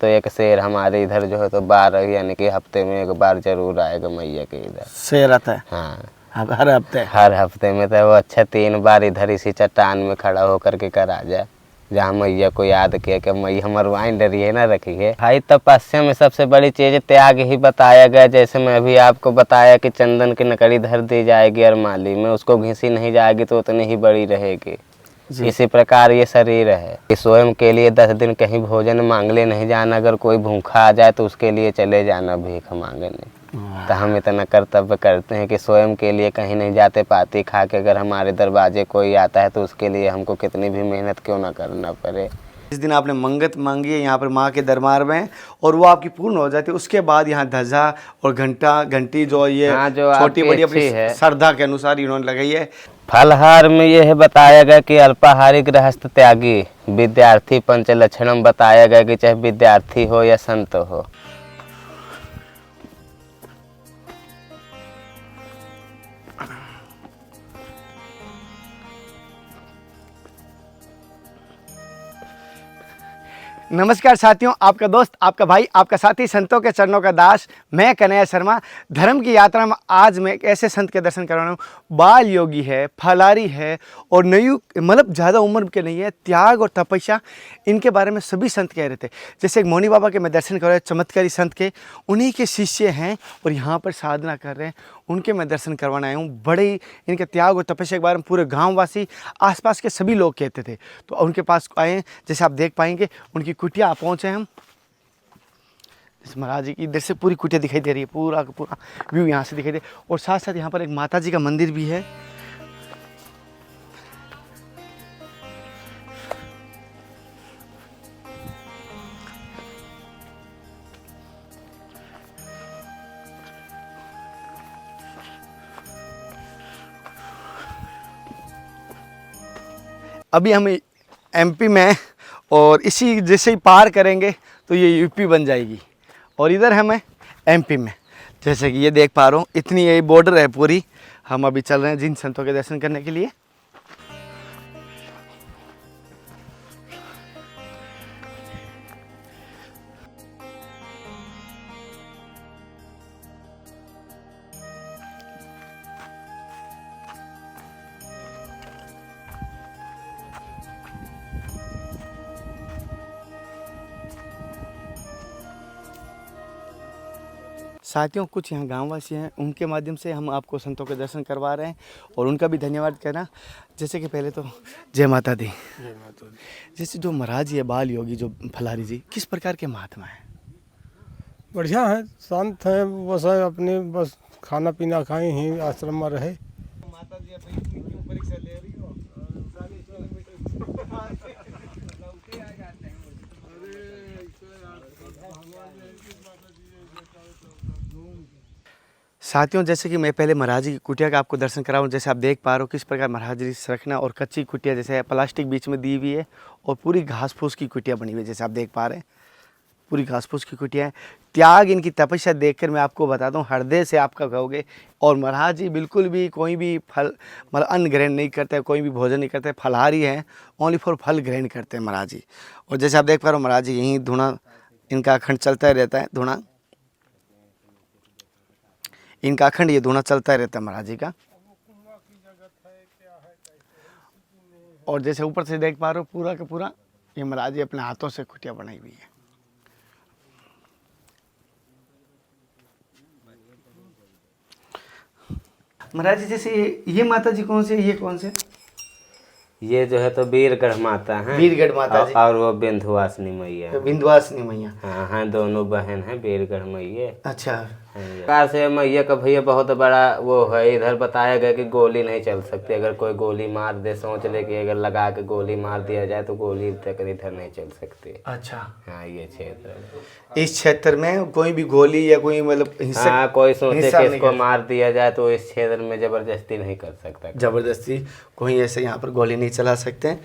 तो एक शेर हमारे इधर जो है तो 12 यानी कि हफ्ते में एक बार जरूर आएगा मैया के इधर। शेर आता है? हाँ, हर हफ्ते? हर हफ्ते में। तो वो अच्छा 3 बार इधर इसी चट्टान में खड़ा होकर के करा जाए, जहाँ मैया को याद किया कि मैया मरवाइन डरिए ना रखिए। भाई तपस्या में सबसे बड़ी चीज त्याग ही बताया गया। जैसे मैं अभी आपको बताया कि चंदन की नकड़ी धर दी जाएगी अरमाली में, उसको घिसी नहीं जाएगी तो उतनी ही बड़ी रहेगी। इसी प्रकार ये शरीर है कि स्वयं के लिए 10 दिन कहीं भोजन मांगले नहीं जाना। अगर कोई भूखा आ जाए तो उसके लिए चले जाना भीख मांगने। तो हम इतना कर्तव्य करते हैं कि स्वयं के लिए कहीं नहीं जाते पाती खा के। अगर हमारे दरवाजे कोई आता है तो उसके लिए हमको कितनी भी मेहनत क्यों ना करना पड़े। जिस दिन आपने मंगत मांगी है यहाँ पर माँ के दरबार में और वो आपकी पूर्ण हो जाती है, उसके बाद यहाँ ध्वजा और घंटी जो ये जो छोटी बड़ी अपनी है श्रद्धा के अनुसार इन्होंने लगाई है। फलहार में यह बताया गया कि अल्पाहारी गृहस्थ त्यागी विद्यार्थी पंचलक्षणम बताया गया कि चाहे विद्यार्थी हो या संत हो। नमस्कार साथियों, आपका दोस्त, आपका भाई, आपका साथी, संतों के चरणों का दास, मैं कन्हैया शर्मा। धर्म की यात्रा में आज मैं एक ऐसे संत के दर्शन करवा रहा हूँ। बाल योगी है, फलारी है और नयु मतलब ज़्यादा उम्र के नहीं है। त्याग और तपस्या इनके बारे में सभी संत कह रहे थे। जैसे एक मौनी बाबा के मैं दर्शन कर रहा हूँ, चमत्कारी संत के, उन्हीं के शिष्य हैं और यहाँ पर साधना कर रहे हैं। उनके मैं दर्शन करवाना आया हूँ। बड़े ही इनके त्याग और तपस्या के बारे में पूरे गाँव वासी, आसपास के सभी लोग कहते थे। तो उनके पास आए, जैसे आप देख पाएंगे उनकी कुटिया पहुँचे हम। इस महाराज जी की इधर से पूरी कुटिया दिखाई दे रही है, पूरा का पूरा व्यू यहाँ से दिखाई दे। और साथ साथ यहाँ पर एक माता जी का मंदिर भी है। अभी हम एमपी में और इसी जैसे ही पार करेंगे तो ये यूपी बन जाएगी और इधर हमें एमपी में। जैसे कि ये देख पा रहा हूँ, इतनी ये बॉर्डर है पूरी। हम अभी चल रहे हैं जिन संतों के दर्शन करने के लिए। साथियों, कुछ यहाँ गांववासी हैं, उनके माध्यम से हम आपको संतों के दर्शन करवा रहे हैं और उनका भी धन्यवाद कहना। जैसे कि पहले तो जय माता दी। जय माता दी। जैसे जो महाराज जी है बाल योगी, जो फलारी जी, किस प्रकार के महात्मा हैं? बढ़िया है, शांत है, बस है अपने, बस खाना पीना खाए ही आश्रम में रहे। माता जी परीक्षा ले रही हो। साथियों, जैसे कि मैं पहले महाराज जी की कुटिया का आपको दर्शन कराऊं। जैसे आप देख पा रहे हो किस प्रकार महाराज जी रखना और कच्ची कुटिया, जैसे प्लास्टिक बीच में दी हुई है और पूरी घास फूस की कुटिया बनी हुई है। जैसे आप देख पा रहे हैं पूरी घास फूस की कुटिया है। त्याग इनकी तपस्या देखकर मैं आपको बताता हूँ, हृदय से आपका कहोगे। और महाराज जी बिल्कुल भी कोई भी फल मतलब अन्न ग्रहण नहीं करते, कोई भी भोजन नहीं करते, फलाहारी हैं, ओनली फॉर फल ग्रहण करते हैं महाराज जी। और जैसे आप देख पा रहे हो महाराज जी यहीं धुना इनका अखंड चलता रहता है। धुना इनका अखंड ये धुना चलता रहता है महाराज जी का। और जैसे ऊपर से देख पा रहे हो पूरा का पूरा ये महाराज जी अपने हाथों से कुटिया बनाई हुई है। महाराज जी जैसे ये माता जी कौन से, ये कौन से? ये जो है तो वीरगढ़ माता है, वीरगढ़ माता जी। और वो विंध्यवासिनी मैया है। विंध्यवासिनी मैया। हाँ हाँ, दोनों बहन हैं वीरगढ़ मैया। अच्छा। प्रकार से मैया का भैया बहुत बड़ा वो है। इधर बताया गया कि गोली नहीं चल सकती। अगर कोई गोली मार दे, सोच ले कि अगर लगा के गोली मार दिया जाए तो गोली तक इधर नहीं चल सकती। अच्छा। हाँ, ये क्षेत्र, इस क्षेत्र में कोई भी गोली या कोई मतलब हिंसा, हाँ, कोई सोचे कि इसको मार दिया जाए तो इस क्षेत्र में जबरदस्ती नहीं कर सकता। जबरदस्ती कोई ऐसे यहाँ पर गोली नहीं चला सकते।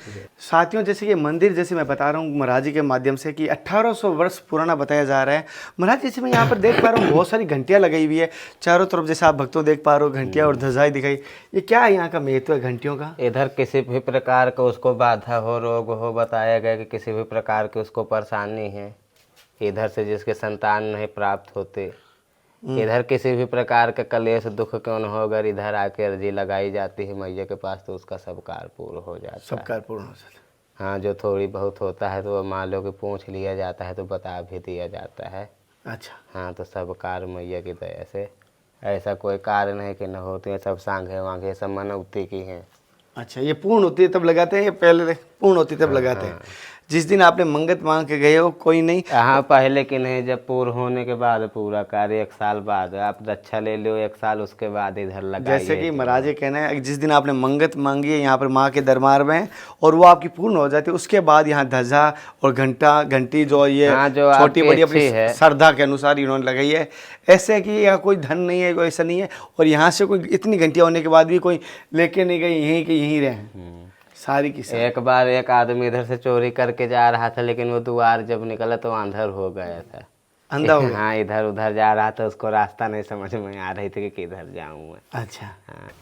साथियों, जैसे ये मंदिर, जैसे मैं बता रहा हूँ महाराज जी के माध्यम से कि 1800 वर्ष पुराना बताया जा रहा है। महाराज जैसे मैं यहाँ पर देख पा रहा हूँ बहुत सारी घंटियाँ लगाई हुई है चारों तरफ। जैसे आप भक्तों देख पा रहे हो घंटियाँ और ध्वजाएं दिखाई। ये क्या है यहाँ का महत्व है घंटियों का? इधर किसी भी प्रकार का उसको बाधा हो, रोग हो, बताया गया कि किसी भी प्रकार की उसको परेशानी है इधर से जिसके संतान नहीं प्राप्त होते, इधर किसी भी प्रकार का कलेश दुख क्यों न हो, अगर इधर आके अर्जी लगाई जाती है मैया के पास तो उसका सब कार्य पूर्ण हो जाता है। सब कार्य पूर्ण हो जाता है। हाँ, जो थोड़ी बहुत होता है तो मान लो कि पूछ लिया जाता है तो बता भी दिया जाता है। अच्छा, हाँ, तो सब कार्य मैया की दया से, ऐसा कोई कार्य नहीं कि न होते हैं, सब सांघे वांघे सब मनौती की हैं। अच्छा, ये पूर्ण होती है तब लगाते हैं या पहले पूर्ण होती है तब लगाते हैं? जिस दिन आपने मंगत मांग के गए हो कोई नहीं? हाँ, पहले की नहीं, जब पूर्ण होने के बाद पूरा कार्य 1 साल बाद आप रक्षा ले लो, 1 साल उसके बाद इधर लगाइए। जैसे कि महाराज ये कहना है जिस दिन आपने मंगत मांगी है यहाँ पर माँ के दरबार में और वो आपकी पूर्ण हो जाती है, उसके बाद यहाँ ध्वजा और घंटी जो ये हाँ, जो छोटी आपकी बड़ी अपनी अच्छी है। श्रद्धा के अनुसार इन्होंने लगाई है। ऐसे कि यहाँ कोई धन नहीं है, कोई ऐसा नहीं है, और यहाँ से कोई इतनी घंटियाँ होने के बाद भी कोई लेके नहीं गई, यहीं के यहीं रहे सारी की सारी। एक बार एक आदमी इधर से चोरी करके जा रहा था, लेकिन वो द्वार जब निकला तो अंधर हो गया था। अंधा हो गया? हाँ, इधर उधर जा रहा था, उसको रास्ता नहीं समझ में आ रही थी कि किधर जाऊँ मैं। अच्छा,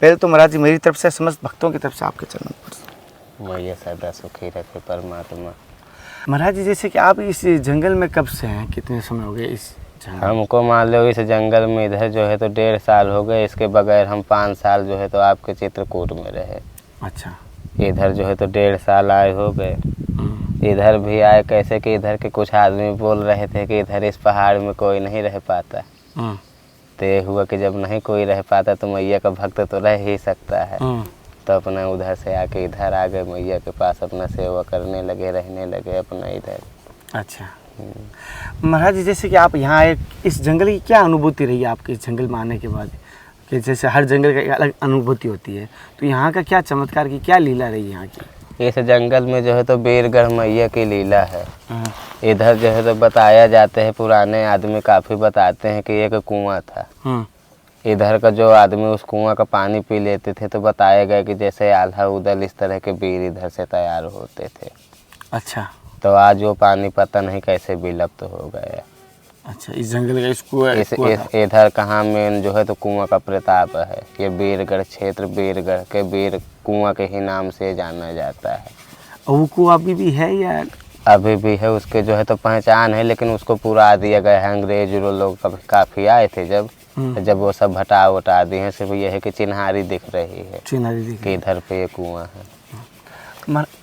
पहले तो महाराज जी मेरी तरफ से समस्त भक्तों की तरफ से आपके चरणों पर मैया सदा सुखी रखे परमात्मा। महाराज जी, जैसे कि आप इस जंगल में कब से हैं, कितने समय हो गए इस जंगल? हमको मान लो इस जंगल में इधर जो है तो 1.5 साल हो गए, इसके बगैर हम 5 साल जो है तो आपके चित्रकूट में रहे। अच्छा, इधर जो है तो 1.5 साल आए हो गए। इधर भी आए कैसे कि इधर के कुछ आदमी बोल रहे थे कि इधर इस पहाड़ में कोई नहीं रह पाता। तो ये हुआ कि जब नहीं कोई रह पाता तो मैया का भक्त तो रह ही सकता है। तो अपना उधर से आके इधर आ गए, मैया के पास अपना सेवा करने लगे, रहने लगे अपना इधर। अच्छा महाराज जी, जैसे कि आप यहाँ आए, इस जंगल की क्या अनुभूति रही आपके इस जंगल में आने के बाद? कि जैसे हर जंगल का एक अलग अनुभूति होती है, तो यहाँ का क्या चमत्कार की क्या लीला रही यहाँ की? इस जंगल में जो है तो बीरगढ़ मैया की लीला है। इधर जो है तो बताया जाते हैं, पुराने आदमी काफ़ी बताते हैं कि एक कुआं था। इधर का जो आदमी उस कुआं का पानी पी लेते थे तो बताया गया कि जैसे आल्हा उदल इस तरह के बीर इधर से तैयार होते थे। अच्छा, तो आज वो पानी पता नहीं कैसे विलुप्त हो गया। अच्छा, इस जंगल का इस इधर कहाँ मेन जो है तो कुआं का प्रताप है। ये बीरगढ़ क्षेत्र बीरगढ़ के बीर कुआं के ही नाम से जाना जाता है। वो कुआं अभी भी है या? अभी भी है, उसके जो है तो पहचान है, लेकिन उसको पूरा दिया गया है। अंग्रेज लोग काफ़ी आए थे जब वो सब हटा दिए हैं, सिर्फ ये है कि चिन्हारी दिख रही है कि इधर पे ये कुआं है।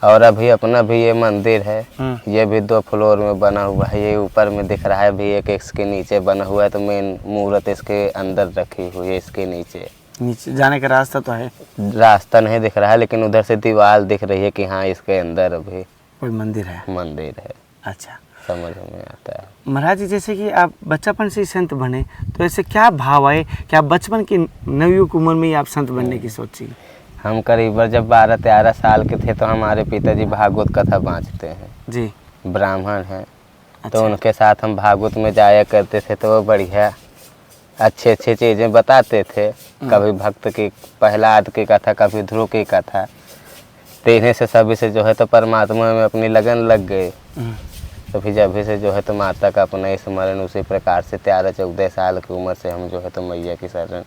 और अभी अपना भी ये मंदिर है, ये भी 2 फ्लोर में बना हुआ है। ये ऊपर में दिख रहा है भी, एक इसके नीचे बना हुआ है, तो मेन मूर्त इसके अंदर रखी हुई है। इसके नीचे जाने का रास्ता तो है? रास्ता नहीं दिख रहा है, लेकिन उधर से दीवार दिख रही है कि हाँ इसके अंदर अभी कोई मंदिर है। अच्छा, समझ में आता है। महाराज जी, जैसे कि आप बचपन से ही संत बने, तो ऐसे क्या भाव आए कि आप बचपन की नवयुवक उम्र में ही आप संत बनने की सोची? हम करीब जब 12-13 साल के थे तो हमारे पिताजी भागवत कथा बाँचते हैं जी, ब्राह्मण हैं। अच्छा। तो उनके साथ हम भागवत में जाया करते थे, तो वो बढ़िया अच्छी चीज़ें बताते थे। कभी भक्त की प्रहलाद की कथा, कभी ध्रुव की कथा। तो इन्हीं से सभी से जो है तो परमात्मा में अपनी लगन लग गई। तो फिर जब से जो है तो माता का अपना स्मरण उसी प्रकार से 13-14 साल की उम्र से हम जो है तो मैया की शरण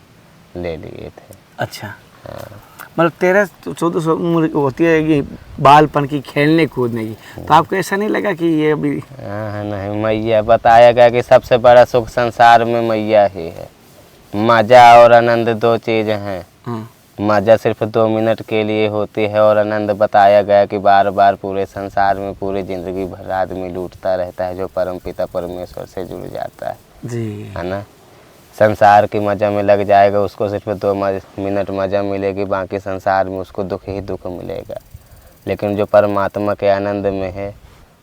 ले लिए थे। अच्छा, मतलब 13-14 उम्र होती है कि बालपन की, खेलने कूदने की, तो आपको ऐसा नहीं लगा कि ये अभी? हाँ, नहीं, मैया बताया गया कि सबसे बड़ा सुख संसार में मैया ही है। मजा और आनंद 2 चीज़ें हैं। मजा सिर्फ 2 मिनट के लिए होती है, और आनंद बताया गया कि बार बार पूरे संसार में पूरी जिंदगी भर आदमी लूटता रहता है, जो परम पिता परमेश्वर से जुड़ जाता है जी, है ना। संसार की मज़ा में लग जाएगा, उसको सिर्फ 2 मिनट मज़ा मिलेगी, बाकी संसार में उसको दुख ही दुख मिलेगा। लेकिन जो परमात्मा के आनंद में है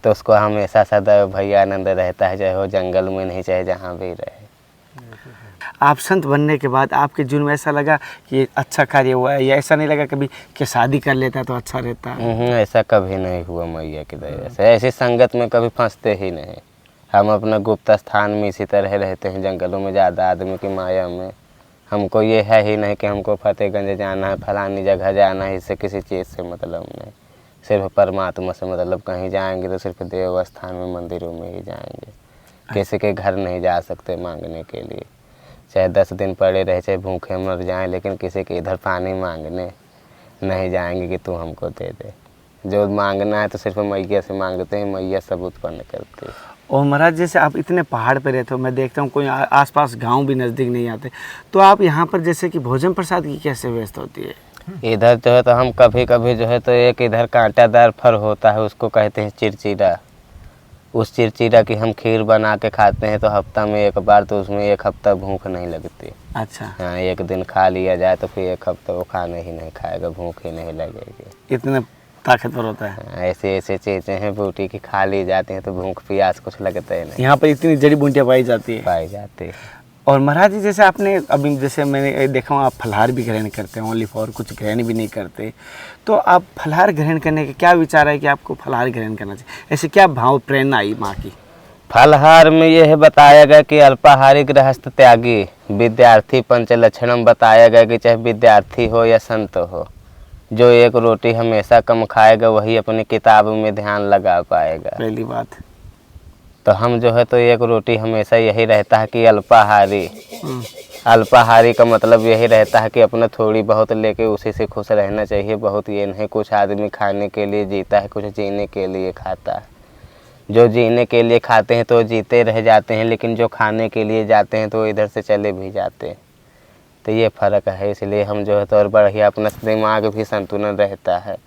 तो उसको हमेशा सदैव भैया आनंद रहता है, चाहे वो जंगल में नहीं, चाहे जहाँ भी रहे। आप संत बनने के बाद आपके जीवन में ऐसा लगा कि अच्छा कार्य हुआ है, या ऐसा नहीं लगा कभी कि शादी कर लेता तो अच्छा रहता? ऐसा कभी नहीं हुआ मैया की दया से। ऐसी संगत में कभी फंसते ही नहीं। हम अपना गुप्त स्थान में इसी तरह रहते हैं, जंगलों में ज़्यादा आदमी की माया में। हमको ये है ही नहीं कि हमको फतेहगंज जाना है, फलानी जगह जाना है, इससे किसी चीज़ से मतलब नहीं। सिर्फ परमात्मा से मतलब। कहीं जाएंगे तो सिर्फ देव स्थान में, मंदिरों में ही जाएंगे। किसी के घर नहीं जा सकते मांगने के लिए, चाहे 10 दिन पड़े रहे, चाहे भूखे मर जाएं, लेकिन किसी के इधर पानी मांगने नहीं जाएंगे कि तू हमको दे दे। जो मांगना है तो सिर्फ मैया से मांगते हैं, मैया सब उत्पन्न करती है। और महाराज जैसे आप इतने पहाड़ पे रहते हो, मैं देखता हूँ कोई आसपास गांव भी नज़दीक नहीं आते, तो आप यहाँ पर जैसे कि भोजन प्रसाद की कैसे व्यवस्था होती है? इधर जो है तो हम कभी कभी जो है तो एक इधर कांटादार फल होता है, उसको कहते हैं चिरचिरा। उस चिरचिरा की हम खीर बना के खाते हैं तो हफ्ता में एक बार, तो उसमें एक हफ्ता भूख नहीं लगती। अच्छा, हाँ, एक दिन खा लिया जाए तो फिर एक हफ्ता वो खाने ही नहीं खाएगा, भूख ही नहीं लगेगी। इतने ताकतवर होता है। हाँ, ऐसे ऐसे चीज़ें हैं बूटी की, खा ली जाती हैं तो भूख प्यास कुछ लगता ही नहीं, यहाँ पर इतनी जड़ी बूटियाँ पाई जाती है। पाई जाती है। और महाराज जी जैसे आपने अभी, जैसे मैंने देखा हूँ आप फलाहार भी ग्रहण करते हैं, ओनली फॉर, कुछ ग्रहण भी नहीं करते, तो आप फलाहार ग्रहण करने का क्या विचार है कि आपको फलाहार ग्रहण करना चाहिए? ऐसे क्या भाव प्रेरणा आई माँ की? फलहार में यह बताया गया कि अल्पाहारी गृहस्थ त्यागी विद्यार्थी पंचलक्षणम बताया गया कि चाहे विद्यार्थी हो या संत हो, जो एक रोटी हमेशा कम खाएगा वही अपनी किताब में ध्यान लगा पाएगा। पहली बात। तो हम जो है तो एक रोटी हमेशा यही रहता है कि अल्पाहारी। अल्पाहारी का मतलब यही रहता है कि अपना थोड़ी बहुत लेके उसी से खुश रहना चाहिए। बहुत ये नहीं, कुछ आदमी खाने के लिए जीता है, कुछ जीने के लिए खाता है। जो जीने के लिए खाते हैं तो जीते रह जाते हैं, लेकिन जो खाने के लिए जाते हैं तो इधर से चले भी जाते हैं। तो ये फ़र्क है, इसलिए हम जो है तो और बढ़िया अपना दिमाग भी संतुलन रहता है,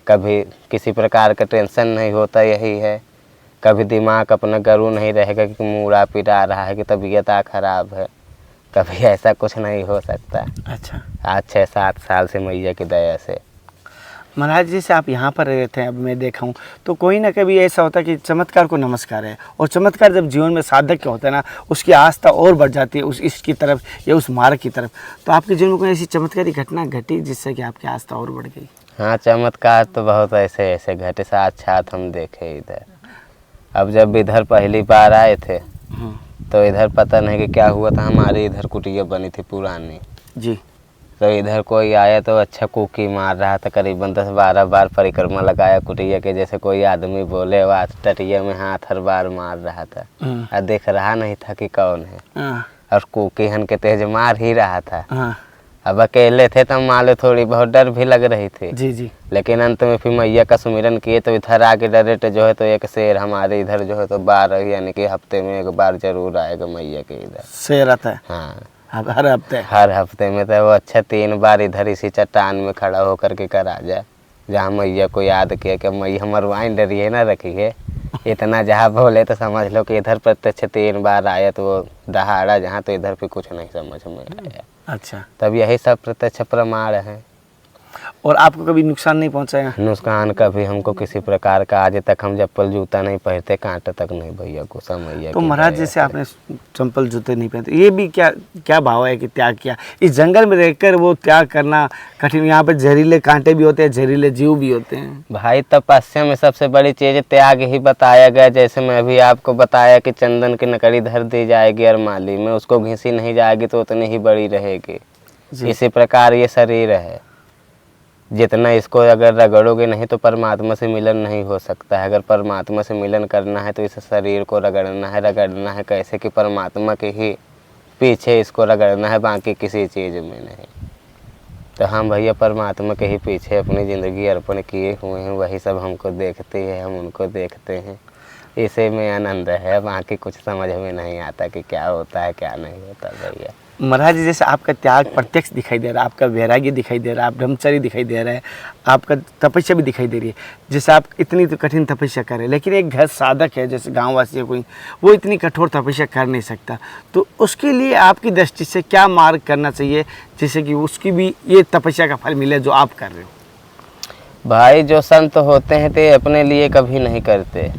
कभी किसी प्रकार का टेंशन नहीं होता। यही है, कभी दिमाग अपना गरू नहीं रहेगा कि मूड़ा पिटा रहा है कि तबीयत खराब है, कभी ऐसा कुछ नहीं हो सकता। अच्छा आज 6-7 साल से मैया की दया से। महाराज जी से आप यहाँ पर रहते हैं, अब मैं देखा हूँ तो कोई ना कभी ऐसा होता है कि चमत्कार को नमस्कार है, और चमत्कार जब जीवन में साधक का होता है ना, उसकी आस्था और बढ़ जाती है उस ईश्वर की तरफ या उस मार्ग की तरफ। तो आपके जीवन में कोई ऐसी चमत्कारी घटना घटी जिससे कि आपकी आस्था और बढ़ गई? हाँ, चमत्कार तो बहुत ऐसे ऐसे घटे, साक्षात हम देखे इधर। अब जब इधर पहली बार आए थे तो इधर पता नहीं कि क्या हुआ था, हमारे इधर कुटिया बनी थी पुरानी जी। तो इधर कोई आया तो अच्छा कुकी मार रहा था, करीबन 10-12 बार परिक्रमा लगाया कुटिया के, जैसे कोई आदमी बोले वह टटिया में हाथ हर बार मार रहा था और देख रहा नहीं था कि कौन है, और कुकी हन के तेज मार ही रहा था। अब अकेले थे तो माले थोड़ी बहुत डर भी लग रही थी। जी जी। लेकिन अंत में फिर मैया का सुमिरन किए तो इधर आके डायरेक्ट जो है तो एक शेर हमारे इधर जो है तो 12 यानी कि हफ्ते में एक बार जरूर आएगा मैया के इधर शेर आता है। हाँ, हर हफ्ते? हर हफ्ते में। तो वो अच्छा 3 बार इधर इसी चट्टान में खड़ा होकर के करा जाए, जहाँ मैया को याद किया कि मैया मरवाइन डरिए ना रखिए, इतना जहाँ बोले तो समझ लो कि इधर प्रत्यक्ष 3 बार आया तो वो दहाड़ा जहाँ, तो इधर भी कुछ नहीं समझ में आया। अच्छा, तब यही सब प्रत्यक्ष प्रमाण है। और आपको कभी नुकसान नहीं पहुंचाया? नुकसान कभी हमको किसी प्रकार का, आज तक हम चप्पल जूता नहीं पहनते, कांटा तक नहीं भैया को समैया। तो महाराज जैसे आपने चप्पल जूते नहीं पहनते, ये भी क्या भाव है कि त्याग किया? इस जंगल में रहकर वो त्याग करना कठिन, यहाँ पे जहरीले कांटे भी होते हैं, जहरीले जीव भी होते हैं। भाई तपस्या में सबसे बड़ी चीज त्याग ही बताया गया। जैसे मैं अभी आपको बताया कि चंदन की नकड़ी धर दी जाएगी अरमाली में, उसको घिसी नहीं जाएगी तो उतनी ही बड़ी रहेगी। इसी प्रकार ये शरीर है, जितना इसको अगर रगड़ोगे नहीं तो परमात्मा से मिलन नहीं हो सकता है। अगर परमात्मा से मिलन करना है तो इस शरीर को रगड़ना है कैसे कि परमात्मा के ही पीछे इसको रगड़ना है, बाकी किसी चीज़ में नहीं। तो हम भैया परमात्मा के ही पीछे अपनी ज़िंदगी अर्पण किए हुए हैं, वही सब हमको देखते हैं, हम उनको देखते हैं, इसी में आनंद है। बाकी कुछ समझ में नहीं आता कि क्या होता है क्या नहीं होता भैया। महाराज जैसे आपका त्याग प्रत्यक्ष दिखाई दे रहा है, आपका वैराग्य दिखाई दे रहा है, आप ब्रह्मचर्य दिखाई दे रहा है, आपका तपस्या भी दिखाई दे रही है। जैसे आप इतनी तो कठिन तपस्या कर रहे हैं, लेकिन एक घर साधक है जैसे गाँववासी है कोई, वो इतनी कठोर तपस्या कर नहीं सकता, तो उसके लिए आपकी दृष्टि से क्या मार्ग करना चाहिए जिससे कि उसकी भी ये तपस्या का फल मिले जो आप कर रहे हो? भाई जो संत होते हैं तो अपने लिए कभी नहीं करते।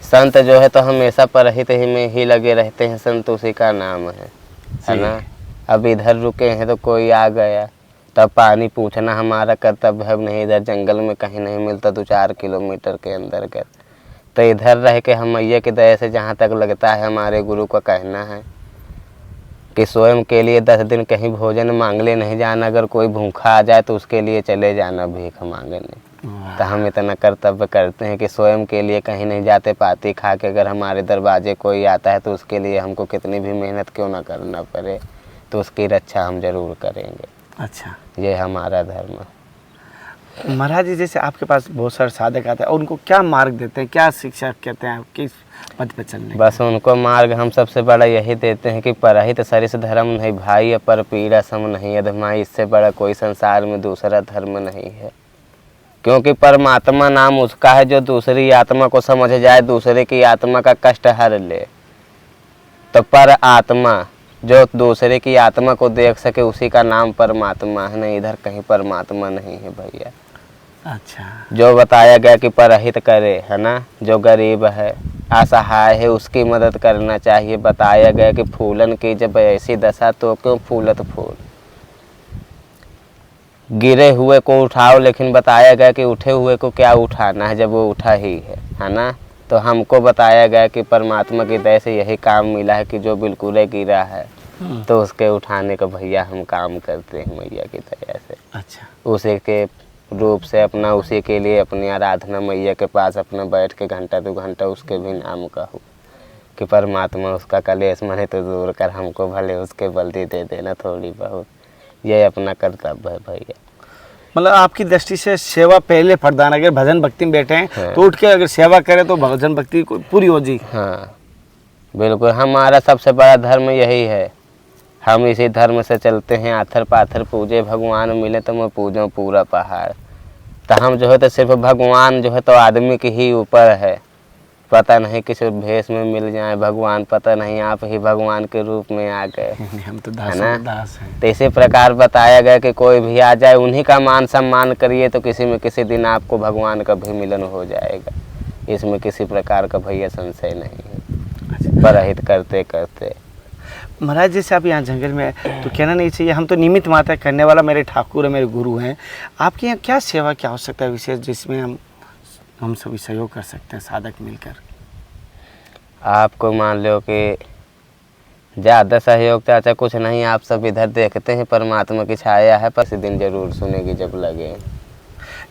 संत जो है तो हमेशा परहित ही में ही लगे रहते हैं, संत उसी का नाम है ना। अब इधर रुके हैं तो कोई आ गया तब पानी पूछना हमारा कर्तव्य है। नहीं इधर जंगल में कहीं नहीं मिलता 2-4 किलोमीटर के अंदर कर, तो इधर रह के हम मैया की दया से जहाँ तक लगता है हमारे गुरु का कहना है कि स्वयं के लिए 10 दिन कहीं भोजन मांगले नहीं जाना। अगर कोई भूखा आ जाए तो उसके लिए चले जाना भीख मांगने। तो हम इतना कर्तव्य करते हैं कि स्वयं के लिए कहीं नहीं जाते, पाती खा के अगर हमारे दरवाजे कोई आता है तो उसके लिए हमको कितनी भी मेहनत क्यों ना करना पड़े, तो उसकी रक्षा हम जरूर करेंगे। अच्छा, ये हमारा धर्म। महाराज जी जैसे आपके पास बहुत सारे साधक आते हैं और उनको क्या मार्ग देते हैं, क्या शिक्षा कहते हैं किस पथ पे चलने? बस उनको मार्ग हम सबसे बड़ा यही देते हैं कि परहित सरिस धर्म नहीं भाई, पर पीड़ा सम नहीं अधमाई। इससे बड़ा कोई संसार में दूसरा धर्म नहीं है, क्योंकि परमात्मा नाम उसका है जो दूसरी आत्मा को समझ जाए, दूसरे की आत्मा का कष्ट हर ले। तो पर आत्मा जो दूसरे की आत्मा को देख सके उसी का नाम परमात्मा है, नहीं इधर कहीं परमात्मा नहीं है भैया। अच्छा, जो बताया गया कि परहित करे, है ना, जो गरीब है असहाय है उसकी मदद करना चाहिए। बताया गया कि फूलन की जब ऐसी दशा तो क्यों फूलत फूल, गिरे हुए को उठाओ, लेकिन बताया गया कि उठे हुए को क्या उठाना है जब वो उठा ही है ना। तो हमको बताया गया कि परमात्मा की दया से यही काम मिला है कि जो बिल्कुल गिरा है तो उसके उठाने का भैया हम काम करते हैं मैया की दया से। अच्छा, उसी के रूप से अपना उसी के लिए अपनी आराधना मैया के पास अपना बैठ के घंटा 2 घंटा उसके भी नाम कहूँ कि परमात्मा उसका कलेश मने तो दूर कर, हमको भले उसके बल्दी दे देना थोड़ी बहुत, ये अपना कर्तव्य है भैया। मतलब आपकी दृष्टि से सेवा पहले प्रधान, अगर भजन भक्ति में बैठे हैं हाँ। तो उठ के अगर सेवा करें तो भजन भक्ति पूरी हो जी। हाँ बिल्कुल, हमारा सबसे बड़ा धर्म यही है, हम इसी धर्म से चलते हैं। आथर पाथर पूजे भगवान मिले तो मैं पूजूं पूरा पहाड़। तो हम जो है तो सिर्फ भगवान जो है तो आदमी के ही ऊपर है, पता नहीं किस भेष में मिल जाए भगवान, पता नहीं आप ही भगवान के रूप में आ गए, हम तो है ना। दास हैं। तो इसी प्रकार बताया गया कि कोई भी आ जाए उन्हीं का मान सम्मान करिए तो किसी में किसी दिन आपको भगवान का भी मिलन हो जाएगा। इसमें किसी प्रकार का भैया संशय नहीं है, परहित करते करते। महाराज जैसे आप यहाँ जंगल में तो कहना नहीं चाहिए, हम तो निमित्त मात्र करने वाला मेरे ठाकुर है, मेरे गुरु हैं। आपके यहाँ क्या सेवा की आवश्यकता है विशेष जिसमें हम सभी सहयोग कर सकते हैं साधक मिलकर? आपको मान लो कि ज़्यादा सहयोग चाचा कुछ नहीं, आप सब इधर देखते हैं परमात्मा की छाया है, पर इसी दिन जरूर सुनेगी जब लगे।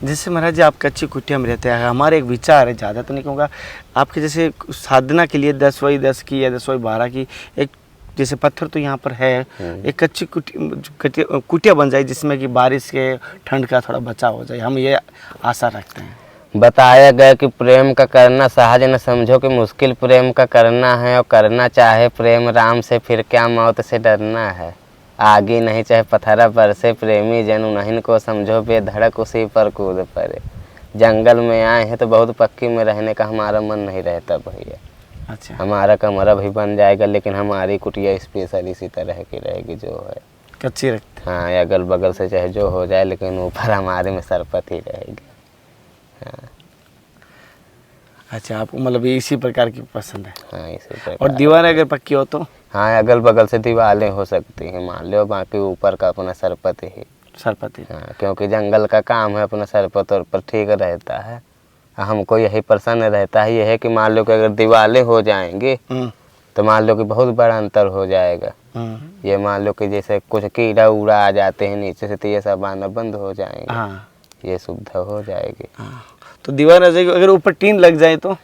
जैसे महाराज जी आप कच्ची कुटिया में रहते हैं, हमारे एक विचार है, ज़्यादा तो नहीं कहूँगा, आपके जैसे साधना के लिए 10x10 की या 10x12 की एक जैसे पत्थर तो यहाँ पर है, एक कच्ची कुटिया बन जाए जिसमें कि बारिश के ठंड का थोड़ा बचाव हो जाए, हम ये आशा रखते हैं। बताया गया कि प्रेम का करना सहज न समझो कि मुश्किल प्रेम का करना है, और करना चाहे प्रेम राम से फिर क्या मौत से डरना है। आगे नहीं चाहे पथरा बरसे प्रेमी जन उन्हीं को समझो बेधड़क उसी पर कूद पड़े। जंगल में आए हैं तो बहुत पक्की में रहने का हमारा मन नहीं रहता भैया। अच्छा, हमारा कमरा भी बन जाएगा लेकिन हमारी कुटिया स्पेशल इसी तरह की रहेगी जो है कच्ची रखते। हाँ, अगल बगल से चाहे जो हो जाए लेकिन ऊपर हमारे में सरपत ही रहेगी। हाँ। अच्छा, आपको मतलब इसी प्रकार की पसंद है? हाँ इसी प्रकार। और दीवार अगर पक्की हो तो? हाँ, अगल बगल से दीवारें हो सकती हैं मान लो, बाकी ऊपर का अपना सरपत ही। सरपति। हाँ, क्योंकि जंगल का काम है, अपना सरपत और पर ठीक रहता है। हमको यही प्रसन्न रहता है, यह है कि मान लो कि अगर दीवारें हो जाएंगी तो मान लो कि बहुत बड़ा अंतर हो जाएगा। ये मान लो कि जैसे कुछ कीड़ा उड़ा आ जाते हैं नीचे से तो ये सब आना बंद हो जाएंगे। हाँ, ये सुविधा हो जाएगी। हाँ। तो दीवार आ जाएगी, अगर ऊपर टीन लग जाए तो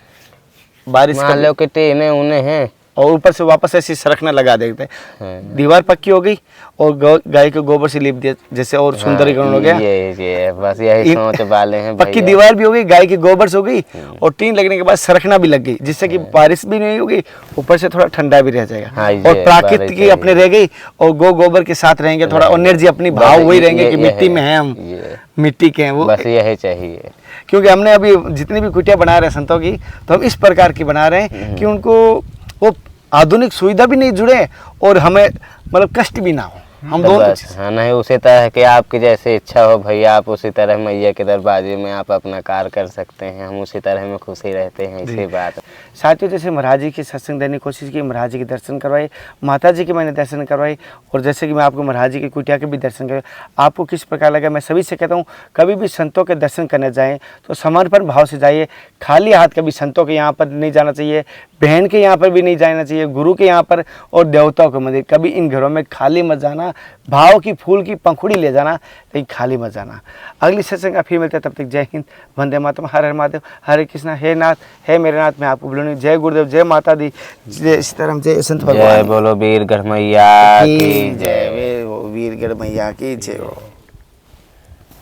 बारिश मान लो कि टीने उन्हें हैं और ऊपर से वापस ऐसी सरकना लगा देते हैं, दीवार पक्की हो गई और गाय के गोबर से लीप दिया जैसे और सुंदरीकरण हो गया। ये बस यही सोच वाले हैं पक्की दीवार भी हो गई, गाय की गोबर से हो गई और टीन लगने के बाद सरकना भी लग गई जिससे कि बारिश भी नहीं होगी, ऊपर से थोड़ा ठंडा भी रह जाएगा। हाँ, और प्राकृतिक की अपने रह गई और गोबर के साथ रहेंगे, थोड़ा एनर्जी अपनी भाव वही रहेंगे कि मिट्टी में है, हम मिट्टी के हैं वो। बस यही चाहिए, क्योंकि हमने अभी जितनी भी कुटिया बना रहे हैं संतों की तो हम इस प्रकार की बना रहे हैं कि उनको वो आधुनिक सुविधा भी नहीं जुड़े और हमें मतलब कष्ट भी ना हो, हम तो दोनों। बस हाँ, नहीं उसी तरह कि आपकी जैसे इच्छा हो भैया, आप उसी तरह मैया के दरबाजे में आप अपना कार्य कर सकते हैं, हम उसी तरह में खुशी रहते हैं। इसी बात साथियों, जैसे महाराज जी की सत्संग देने की कोशिश की, महाराज जी के दर्शन करवाए, माता जी के मैंने दर्शन करवाए और जैसे कि मैं आपको महाराज जी की कुटिया के भी दर्शन करवाए, आपको किस प्रकार लगा? मैं सभी से कहता हूँ कभी भी संतों के दर्शन करने जाएँ तो समर्पण भाव से जाइए, खाली हाथ कभी संतों के यहाँ पर नहीं जाना चाहिए, बहन के यहाँ पर भी नहीं जाना चाहिए, गुरु के यहाँ पर और देवताओं के मंदिर, कभी इन घरों में खाली मत जाना, भाव की फूल की पंखुड़ी ले जाना लेकिन खाली मत जाना। अगली सत्संग का फिर मिलते हैं, तब तक जय हिंद, वंदे मातरम, हर हर महादेव, हरे कृष्णा, हे नाथ, हे मेरे नाथ, मैं आपको बोलूँ जय गुरुदेव, जय माता दी, जय सीताराम, जय संत भगवान। जय बोलो वीर गढ़ मैया की जय। वीर गढ़ मैया की जय।